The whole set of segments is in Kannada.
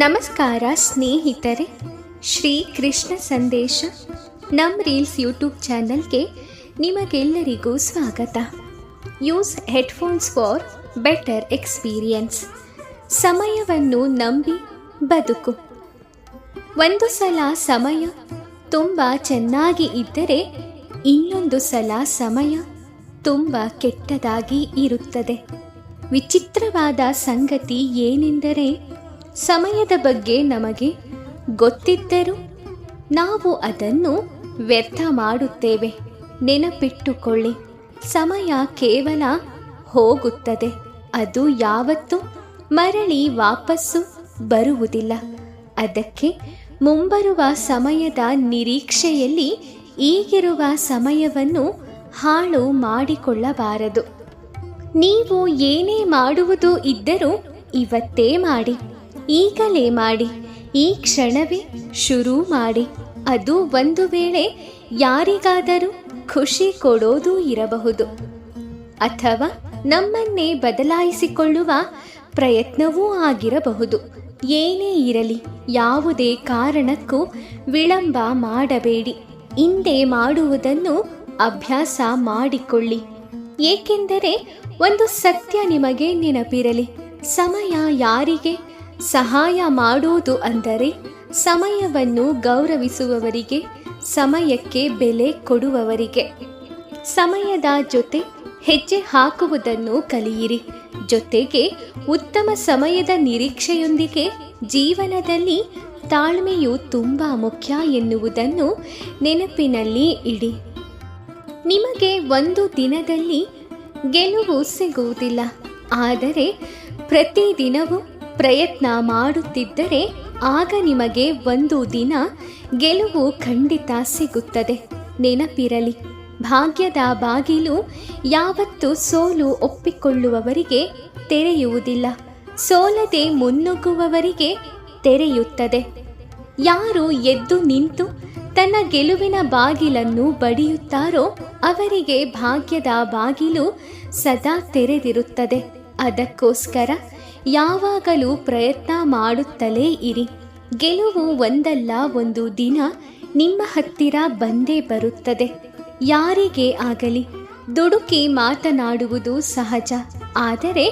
ನಮಸ್ಕಾರ ಸ್ನೇಹಿತರೆ, ಶ್ರೀ ಕೃಷ್ಣ ಸಂದೇಶ ನಮ್ಮ ರೀಲ್ಸ್ ಯೂಟ್ಯೂಬ್ ಚಾನಲ್ಗೆ ನಿಮಗೆಲ್ಲರಿಗೂ ಸ್ವಾಗತ. Use headphones for better experience. ಸಮಯವನ್ನು ನಂಬಿ ಬದುಕು. ಒಂದು ಸಲ ಸಮಯ ತುಂಬ ಚೆನ್ನಾಗಿ ಇದ್ದರೆ ಇನ್ನೊಂದು ಸಲ ಸಮಯ ತುಂಬ ಕೆಟ್ಟದಾಗಿ ಇರುತ್ತದೆ. ವಿಚಿತ್ರವಾದ ಸಂಗತಿ ಏನೆಂದರೆ, ಸಮಯದ ಬಗ್ಗೆ ನಮಗೆ ಗೊತ್ತಿದ್ದರೂ ನಾವು ಅದನ್ನು ವ್ಯರ್ಥ ಮಾಡುತ್ತೇವೆ. ನೆನಪಿಟ್ಟುಕೊಳ್ಳಿ, ಸಮಯ ಕೇವಲ ಹೋಗುತ್ತದೆ, ಅದು ಯಾವತ್ತೂ ಮರಳಿ ವಾಪಸ್ಸು ಬರುವುದಿಲ್ಲ. ಅದಕ್ಕೆ ಮುಂಬರುವ ಸಮಯದ ನಿರೀಕ್ಷೆಯಲ್ಲಿ ಈಗಿರುವ ಸಮಯವನ್ನು ಹಾಳು ಮಾಡಿಕೊಳ್ಳಬಾರದು. ನೀವು ಏನೇ ಮಾಡುವುದು ಇದ್ದರೂ ಇವತ್ತೇ ಮಾಡಿ, ಈಗಲೇ ಮಾಡಿ, ಈ ಕ್ಷಣವೇ ಶುರು ಮಾಡಿ. ಅದು ಒಂದು ವೇಳೆ ಯಾರಿಗಾದರೂ ಖುಷಿ ಕೊಡೋದು ಇರಬಹುದು, ಅಥವಾ ನಮ್ಮನ್ನೇ ಬದಲಾಯಿಸಿಕೊಳ್ಳುವ ಪ್ರಯತ್ನವೂ ಆಗಿರಬಹುದು. ಏನೇ ಇರಲಿ, ಯಾವುದೇ ಕಾರಣಕ್ಕೂ ವಿಳಂಬ ಮಾಡಬೇಡಿ. ಹಿಂದೆ ಮಾಡುವುದನ್ನು ಅಭ್ಯಾಸ ಮಾಡಿಕೊಳ್ಳಿ. ಏಕೆಂದರೆ ಒಂದು ಸತ್ಯ ನಿಮಗೆ ನೆನಪಿರಲಿ, ಸಮಯ ಯಾರಿಗೆ ಸಹಾಯ ಮಾಡುವುದು ಅಂದರೆ ಸಮಯವನ್ನು ಗೌರವಿಸುವವರಿಗೆ, ಸಮಯಕ್ಕೆ ಬೆಲೆ ಕೊಡುವವರಿಗೆ. ಸಮಯದ ಜೊತೆ ಹೆಜ್ಜೆ ಹಾಕುವುದನ್ನು ಕಲಿಯಿರಿ. ಜೊತೆಗೆ ಉತ್ತಮ ಸಮಯದ ನಿರೀಕ್ಷೆಯೊಂದಿಗೆ ಜೀವನದಲ್ಲಿ ತಾಳ್ಮೆಯು ತುಂಬ ಮುಖ್ಯ ಎನ್ನುವುದನ್ನು ನೆನಪಿನಲ್ಲಿ ಇಡಿ. ನಿಮಗೆ ಒಂದು ದಿನದಲ್ಲಿ ಗೆಲುವು ಸಿಗುವುದಿಲ್ಲ, ಆದರೆ ಪ್ರತಿದಿನವೂ ಪ್ರಯತ್ನ ಮಾಡುತ್ತಿದ್ದರೆ ಆಗ ನಿಮಗೆ ಒಂದು ದಿನ ಗೆಲುವು ಖಂಡಿತ ಸಿಗುತ್ತದೆ. ನೆನಪಿರಲಿ, ಭಾಗ್ಯದ ಬಾಗಿಲು ಯಾವತ್ತೂ ಸೋಲು ಒಪ್ಪಿಕೊಳ್ಳುವವರಿಗೆ ತೆರೆಯುವುದಿಲ್ಲ, ಸೋಲದೆ ಮುನ್ನುಗ್ಗುವವರಿಗೆ ತೆರೆಯುತ್ತದೆ. ಯಾರು ಎದ್ದು ನಿಂತು ತನ್ನ ಗೆಲುವಿನ ಬಾಗಿಲನ್ನು ಬಡಿಯುತ್ತಾರೋ ಅವರಿಗೆ ಭಾಗ್ಯದ ಬಾಗಿಲು ಸದಾ ತೆರೆದಿರುತ್ತದೆ. ಅದಕ್ಕೋಸ್ಕರ ಯಾವಾಗಲೂ ಪ್ರಯತ್ನ ಮಾಡುತ್ತಲೇ ಇರಿ. ಗೆಲುವು ಒಂದಲ್ಲ ಒಂದು ದಿನ ನಿಮ್ಮ ಹತ್ತಿರ ಬಂದೇ ಬರುತ್ತದೆ. ಯಾರಿಗೇ ಆಗಲಿ ದುಡುಕಿ ಮಾತನಾಡುವುದು ಸಹಜ, ಆದರೆ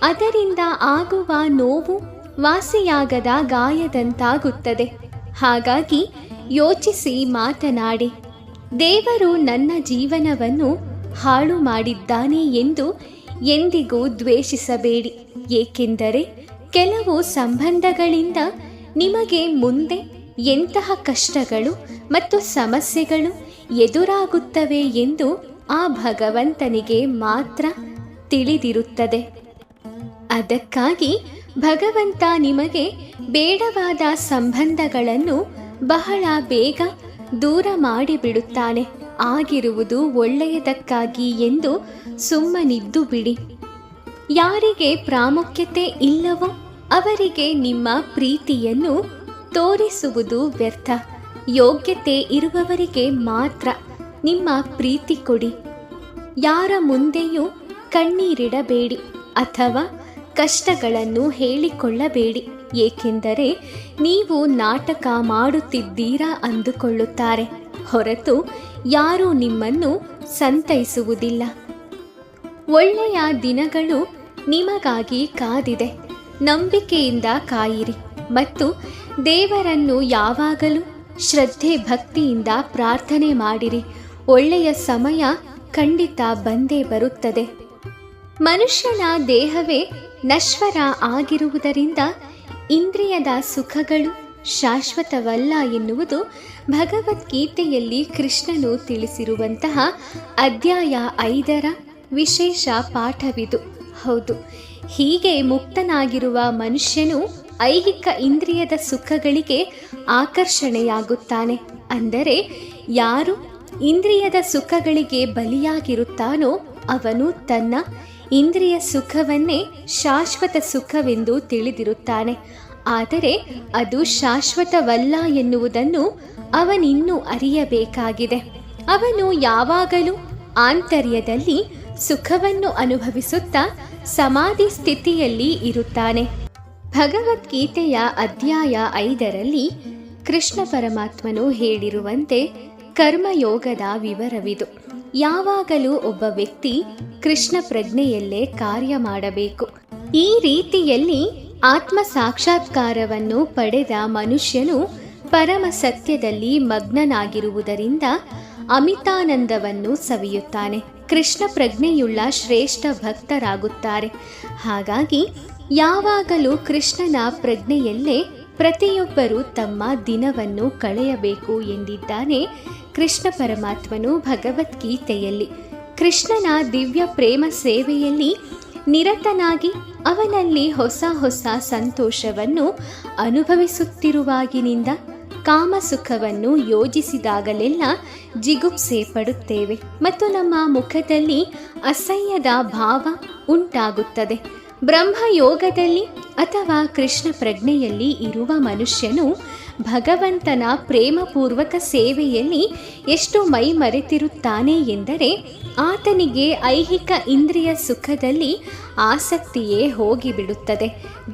ಅದರಿಂದ ಆಗುವ ನೋವು ವಾಸಿಯಾಗದ ಗಾಯದಂತಾಗುತ್ತದೆ. ಹಾಗಾಗಿ ಯೋಚಿಸಿ ಮಾತನಾಡಿ. ದೇವರು ನನ್ನ ಜೀವನವನ್ನು ಹಾಳು ಮಾಡಿದ್ದಾನೆ ಎಂದು ಎಂದಿಗೂ ದ್ವೇಷಿಸಬೇಡಿ. ಏಕೆಂದರೆ ಕೆಲವು ಸಂಬಂಧಗಳಿಂದ ನಿಮಗೆ ಮುಂದೆ ಎಂತಹ ಕಷ್ಟಗಳು ಮತ್ತು ಸಮಸ್ಯೆಗಳು ಎದುರಾಗುತ್ತವೆ ಎಂದು ಆ ಭಗವಂತನಿಗೆ ಮಾತ್ರ ತಿಳಿದಿರುತ್ತದೆ. ಅದಕ್ಕಾಗಿ ಭಗವಂತ ನಿಮಗೆ ಬೇಡವಾದ ಸಂಬಂಧಗಳನ್ನು ಬಹಳ ಬೇಗ ದೂರ ಮಾಡಿಬಿಡುತ್ತಾನೆ. ಆಗಿರುವುದು ಒಳ್ಳೆಯದಕ್ಕಾಗಿ ಎಂದು ಸುಮ್ಮನಿದ್ದು ಬಿಡಿ. ಯಾರಿಗೆ ಪ್ರಾಮುಖ್ಯತೆ ಇಲ್ಲವೋ ಅವರಿಗೆ ನಿಮ್ಮ ಪ್ರೀತಿಯನ್ನು ತೋರಿಸುವುದು ವ್ಯರ್ಥ. ಯೋಗ್ಯತೆ ಇರುವವರಿಗೆ ಮಾತ್ರ ನಿಮ್ಮ ಪ್ರೀತಿ ಕೊಡಿ. ಯಾರ ಮುಂದೆಯೂ ಕಣ್ಣೀರಿಡಬೇಡಿ ಅಥವಾ ಕಷ್ಟಗಳನ್ನು ಹೇಳಿಕೊಳ್ಳಬೇಡಿ. ಏಕೆಂದರೆ ನೀವು ನಾಟಕ ಮಾಡುತ್ತಿದ್ದೀರಾ ಅಂದುಕೊಳ್ಳುತ್ತಾರೆ ಹೊರತು ಯಾರೂ ನಿಮ್ಮನ್ನು ಸಂತೈಸುವುದಿಲ್ಲ. ಒಳ್ಳೆಯ ದಿನಗಳು ನಿಮಗಾಗಿ ಕಾದಿದೆ. ನಂಬಿಕೆಯಿಂದ ಕಾಯಿರಿ ಮತ್ತು ದೇವರನ್ನು ಯಾವಾಗಲೂ ಶ್ರದ್ಧೆ ಭಕ್ತಿಯಿಂದ ಪ್ರಾರ್ಥನೆ ಮಾಡಿರಿ. ಒಳ್ಳೆಯ ಸಮಯ ಖಂಡಿತ ಬಂದೇ ಬರುತ್ತದೆ. ಮನುಷ್ಯನ ದೇಹವೇ ನಶ್ವರ ಆಗಿರುವುದರಿಂದ ಇಂದ್ರಿಯದ ಸುಖಗಳು ಶಾಶ್ವತವಲ್ಲ ಎನ್ನುವುದು ಭಗವದ್ಗೀತೆಯಲ್ಲಿ ಕೃಷ್ಣನು ತಿಳಿಸಿರುವಂತಹ ಅಧ್ಯಾಯ 5 ವಿಶೇಷ ಪಾಠವಿದು. ಹೌದು, ಹೀಗೆ ಮುಕ್ತನಾಗಿರುವ ಮನುಷ್ಯನು ಐಹಿಕ ಇಂದ್ರಿಯದ ಸುಖಗಳಿಗೆ ಆಕರ್ಷಣೆಯಾಗುತ್ತಾನೆ. ಅಂದರೆ ಯಾರು ಇಂದ್ರಿಯದ ಸುಖಗಳಿಗೆ ಬಲಿಯಾಗಿರುತ್ತಾನೋ ಅವನು ತನ್ನ ಇಂದ್ರಿಯ ಸುಖವನ್ನೇ ಶಾಶ್ವತ ಸುಖವೆಂದು ತಿಳಿದಿರುತ್ತಾನೆ. ಆದರೆ ಅದು ಶಾಶ್ವತವಲ್ಲ ಎನ್ನುವುದನ್ನು ಅವನಿನ್ನೂ ಅರಿಯಬೇಕಾಗಿದೆ. ಅವನು ಯಾವಾಗಲೂ ಆಂತರ್ಯದಲ್ಲಿ ಸುಖವನ್ನು ಅನುಭವಿಸುತ್ತಾ ಸಮಾಧಿ ಸ್ಥಿತಿಯಲ್ಲಿ ಇರುತ್ತಾನೆ. ಭಗವದ್ಗೀತೆಯ ಅಧ್ಯಾಯ 5ರಲ್ಲಿ ಕೃಷ್ಣ ಪರಮಾತ್ಮನು ಹೇಳಿರುವಂತೆ ಕರ್ಮಯೋಗದ ವಿವರವಿದು. ಯಾವಾಗಲೂ ಒಬ್ಬ ವ್ಯಕ್ತಿ ಕೃಷ್ಣ ಪ್ರಜ್ಞೆಯಲ್ಲೇ ಕಾರ್ಯ ಮಾಡಬೇಕು. ಈ ರೀತಿಯಲ್ಲಿ ಆತ್ಮ ಸಾಕ್ಷಾತ್ಕಾರವನ್ನು ಪಡೆದ ಮನುಷ್ಯನು ಪರಮ ಸತ್ಯದಲ್ಲಿ ಮಗ್ನನಾಗಿರುವುದರಿಂದ ಅಮಿತಾನಂದವನ್ನು ಸವಿಯುತ್ತಾನೆ. ಕೃಷ್ಣ ಪ್ರಜ್ಞೆಯುಳ್ಳ ಶ್ರೇಷ್ಠ ಭಕ್ತರಾಗುತ್ತಾರೆ. ಹಾಗಾಗಿ ಯಾವಾಗಲೂ ಕೃಷ್ಣನ ಪ್ರಜ್ಞೆಯಲ್ಲೇ ಪ್ರತಿಯೊಬ್ಬರೂ ತಮ್ಮ ದಿನವನ್ನು ಕಳೆಯಬೇಕು ಎಂದಿದ್ದಾನೆ ಕೃಷ್ಣ ಪರಮಾತ್ಮನು ಭಗವದ್ಗೀತೆಯಲ್ಲಿ. ಕೃಷ್ಣನ ದಿವ್ಯ ಪ್ರೇಮ ಸೇವೆಯಲ್ಲಿ ನಿರತನಾಗಿ ಅವನಲ್ಲಿ ಹೊಸ ಹೊಸ ಸಂತೋಷವನ್ನು ಅನುಭವಿಸುತ್ತಿರುವಾಗಿನಿಂದ ಕಾಮಸುಖವನ್ನು ಯೋಜಿಸಿದಾಗಲೆಲ್ಲ ಜಿಗುಪ್ಸೆ ಪಡುತ್ತೇವೆ ಮತ್ತು ನಮ್ಮ ಮುಖದಲ್ಲಿ ಅಸಹ್ಯದ ಭಾವ ಉಂಟಾಗುತ್ತದೆ. ಬ್ರಹ್ಮಯೋಗದಲ್ಲಿ ಅಥವಾ ಕೃಷ್ಣ ಪ್ರಜ್ಞೆಯಲ್ಲಿ ಇರುವ ಮನುಷ್ಯನು ಭಗವಂತನ ಪ್ರೇಮಪೂರ್ವಕ ಸೇವೆಯಲ್ಲಿ ಎಷ್ಟು ಮೈ ಮರೆತಿರುತ್ತಾನೆ ಎಂದರೆ ಆತನಿಗೆ ಐಹಿಕ ಇಂದ್ರಿಯ ಸುಖದಲ್ಲಿ ಆಸಕ್ತಿಯೇ ಹೋಗಿಬಿಡುತ್ತದೆ.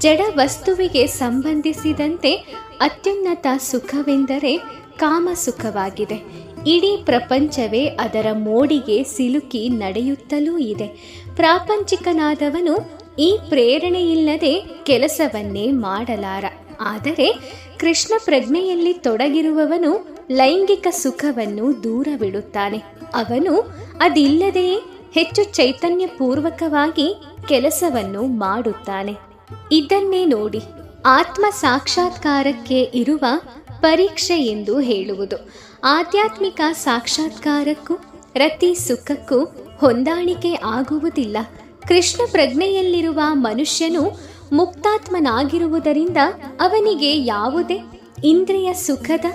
ಜಡ ವಸ್ತುವಿಗೆ ಸಂಬಂಧಿಸಿದಂತೆ ಅತ್ಯುನ್ನತ ಸುಖವೆಂದರೆ ಕಾಮಸುಖವಾಗಿದೆ. ಇಡೀ ಪ್ರಪಂಚವೇ ಅದರ ಮೋಡಿಗೆ ಸಿಲುಕಿ ನಡೆಯುತ್ತಲೂ ಇದೆ. ಪ್ರಾಪಂಚಿಕನಾದವನು ಈ ಪ್ರೇರಣೆಯಿಲ್ಲದೆ ಕೆಲಸವನ್ನೇ ಮಾಡಲಾರ. ಆದರೆ ಕೃಷ್ಣ ಪ್ರಜ್ಞೆಯಲ್ಲಿ ತೊಡಗಿರುವವನು ಲೈಂಗಿಕ ಸುಖವನ್ನು ದೂರವಿಡುತ್ತಾನೆ. ಅವನು ಅದಿಲ್ಲದೆಯೇ ಹೆಚ್ಚು ಚೈತನ್ಯಪೂರ್ವಕವಾಗಿ ಕೆಲಸವನ್ನು ಮಾಡುತ್ತಾನೆ. ಇದನ್ನೇ ನೋಡಿ ಆತ್ಮ ಸಾಕ್ಷಾತ್ಕಾರಕ್ಕೆ ಇರುವ ಪರೀಕ್ಷೆ ಎಂದು ಹೇಳುವುದು. ಆಧ್ಯಾತ್ಮಿಕ ಸಾಕ್ಷಾತ್ಕಾರಕ್ಕೂ ರತಿ ಸುಖಕ್ಕೂ ಹೊಂದಾಣಿಕೆ ಆಗುವುದಿಲ್ಲ. ಕೃಷ್ಣ ಪ್ರಜ್ಞೆಯಲ್ಲಿರುವ ಮನುಷ್ಯನು ಮುಕ್ತಾತ್ಮನಾಗಿರುವುದರಿಂದ ಅವನಿಗೆ ಯಾವುದೇ ಇಂದ್ರಿಯ ಸುಖದ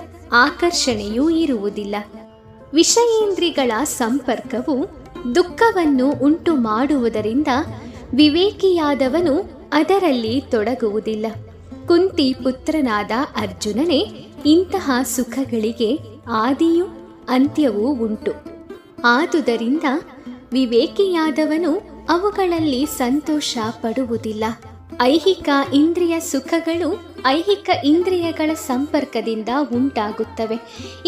ಆಕರ್ಷಣೆಯೂ ಇರುವುದಿಲ್ಲ. ವಿಷಯೇಂದ್ರಿಗಳ ಸಂಪರ್ಕವು ದುಃಖವನ್ನು ಉಂಟು ಮಾಡುವುದರಿಂದ ವಿವೇಕಿಯಾದವನು ಅದರಲ್ಲಿ ತೊಡಗುವುದಿಲ್ಲ. ಕುಂತಿ ಪುತ್ರನಾದ ಅರ್ಜುನನೇ, ಇಂತಹ ಸುಖಗಳಿಗೆ ಆದಿಯೂ ಅಂತ್ಯವೂ ಉಂಟು. ಆದುದರಿಂದ ವಿವೇಕಿಯಾದವನು ಅವುಗಳಲ್ಲಿ ಸಂತೋಷ ಪಡುವುದಿಲ್ಲ. ಐಹಿಕ ಇಂದ್ರಿಯ ಸುಖಗಳು ಐಹಿಕ ಇಂದ್ರಿಯಗಳ ಸಂಪರ್ಕದಿಂದ ಉಂಟಾಗುತ್ತವೆ.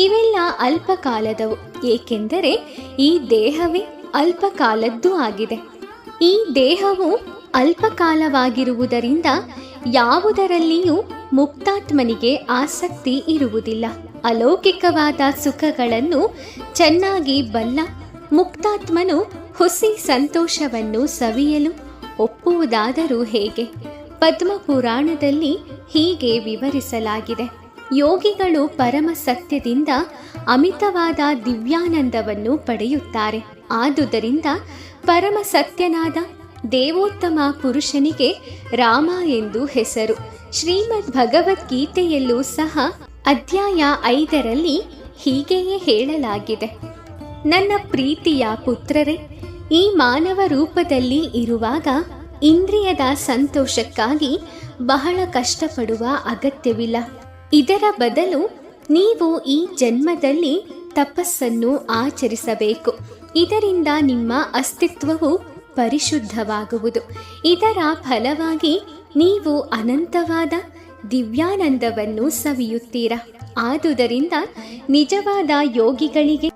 ಇವೆಲ್ಲ ಅಲ್ಪಕಾಲದವು, ಏಕೆಂದರೆ ಈ ದೇಹವೇ ಅಲ್ಪಕಾಲದ್ದೂ ಆಗಿದೆ. ಈ ದೇಹವು ಅಲ್ಪಕಾಲವಾಗಿರುವುದರಿಂದ ಯಾವುದರಲ್ಲಿಯೂ ಮುಕ್ತಾತ್ಮನಿಗೆ ಆಸಕ್ತಿ ಇರುವುದಿಲ್ಲ. ಅಲೌಕಿಕವಾದ ಸುಖಗಳನ್ನು ಚೆನ್ನಾಗಿ ಬಲ್ಲ ಮುಕ್ತಾತ್ಮನು ಹುಸಿ ಸಂತೋಷವನ್ನು ಸವಿಯಲು ಒಪ್ಪುವುದಾದರೂ ಹೇಗೆ? ಪದ್ಮಪುರಾಣದಲ್ಲಿ ಹೀಗೆ ವಿವರಿಸಲಾಗಿದೆ. ಯೋಗಿಗಳು ಪರಮ ಸತ್ಯದಿಂದ ಅಮಿತವಾದ ದಿವ್ಯಾನಂದವನ್ನು ಪಡೆಯುತ್ತಾರೆ. ಆದುದರಿಂದ ಪರಮ ಸತ್ಯನಾದ ದೇವೋತ್ತಮ ಪುರುಷನಿಗೆ ರಾಮ ಎಂದು ಹೆಸರು. ಶ್ರೀಮದ್ ಭಗವದ್ಗೀತೆಯಲ್ಲೂ ಸಹ ಅಧ್ಯಾಯ 5ರಲ್ಲಿ ಹೀಗೆಯೇ ಹೇಳಲಾಗಿದೆ. ನನ್ನ ಪ್ರೀತಿಯ ಪುತ್ರರೇ, ಈ ಮಾನವ ರೂಪದಲ್ಲಿ ಇರುವಾಗ ಇಂದ್ರಿಯದ ಸಂತೋಷಕ್ಕಾಗಿ ಬಹಳ ಕಷ್ಟಪಡುವ ಅಗತ್ಯವಿಲ್ಲ. ಇದರ ಬದಲು ನೀವು ಈ ಜನ್ಮದಲ್ಲಿ ತಪಸ್ಸನ್ನು ಆಚರಿಸಬೇಕು. ಇದರಿಂದ ನಿಮ್ಮ ಅಸ್ತಿತ್ವವು ಪರಿಶುದ್ಧವಾಗುವುದು. ಇದರ ಫಲವಾಗಿ ನೀವು ಅನಂತವಾದ ದಿವ್ಯಾನಂದವನ್ನು ಸವಿಯುತ್ತೀರಾ. ಆದುದರಿಂದ ನಿಜವಾದ ಯೋಗಿಗಳಿಗೆ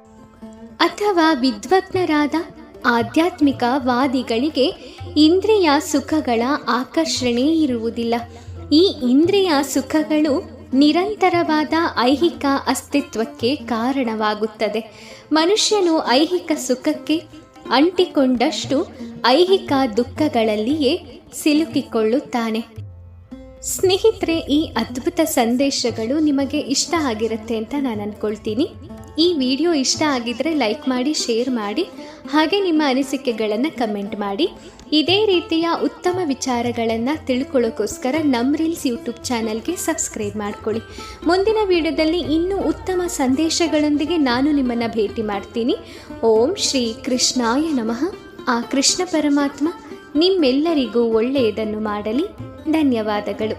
ಅಥವಾ ವಿದ್ವಜ್ಞರಾದ ಆಧ್ಯಾತ್ಮಿಕವಾದಿಗಳಿಗೆ ಇಂದ್ರಿಯ ಸುಖಗಳ ಆಕರ್ಷಣೆ ಇರುವುದಿಲ್ಲ. ಈ ಇಂದ್ರಿಯ ಸುಖಗಳು ನಿರಂತರವಾದ ಐಹಿಕ ಅಸ್ತಿತ್ವಕ್ಕೆ ಕಾರಣವಾಗುತ್ತದೆ. ಮನುಷ್ಯನು ಐಹಿಕ ಸುಖಕ್ಕೆ ಅಂಟಿಕೊಂಡಷ್ಟು ಐಹಿಕ ದುಃಖಗಳಲ್ಲಿಯೇ ಸಿಲುಕಿಕೊಳ್ಳುತ್ತಾನೆ. ಸ್ನೇಹಿತರೆ, ಈ ಅದ್ಭುತ ಸಂದೇಶಗಳು ನಿಮಗೆ ಇಷ್ಟ ಆಗಿರುತ್ತೆ ಅಂತ ನಾನು ಅಂದ್ಕೊಳ್ತೀನಿ. ಈ ವಿಡಿಯೋ ಇಷ್ಟ ಆಗಿದ್ರೆ ಲೈಕ್ ಮಾಡಿ, ಶೇರ್ ಮಾಡಿ, ಹಾಗೆ ನಿಮ್ಮ ಅನಿಸಿಕೆಗಳನ್ನು ಕಮೆಂಟ್ ಮಾಡಿ. ಇದೇ ರೀತಿಯ ಉತ್ತಮ ವಿಚಾರಗಳನ್ನು ತಿಳ್ಕೊಳ್ಳೋಕ್ಕೋಸ್ಕರ ನಮ್ಮ ರೀಲ್ಸ್ ಯೂಟ್ಯೂಬ್ ಚಾನಲ್ಗೆ ಸಬ್ಸ್ಕ್ರೈಬ್ ಮಾಡ್ಕೊಳ್ಳಿ. ಮುಂದಿನ ವಿಡಿಯೋದಲ್ಲಿ ಇನ್ನೂ ಉತ್ತಮ ಸಂದೇಶಗಳೊಂದಿಗೆ ನಾನು ನಿಮ್ಮನ್ನು ಭೇಟಿ ಮಾಡ್ತೀನಿ. ಓಂ ಶ್ರೀ ಕೃಷ್ಣಾಯ ನಮಃ. ಆ ಕೃಷ್ಣ ಪರಮಾತ್ಮ ನಿಮ್ಮೆಲ್ಲರಿಗೂ ಒಳ್ಳೆಯದನ್ನು ಮಾಡಲಿ. ಧನ್ಯವಾದಗಳು.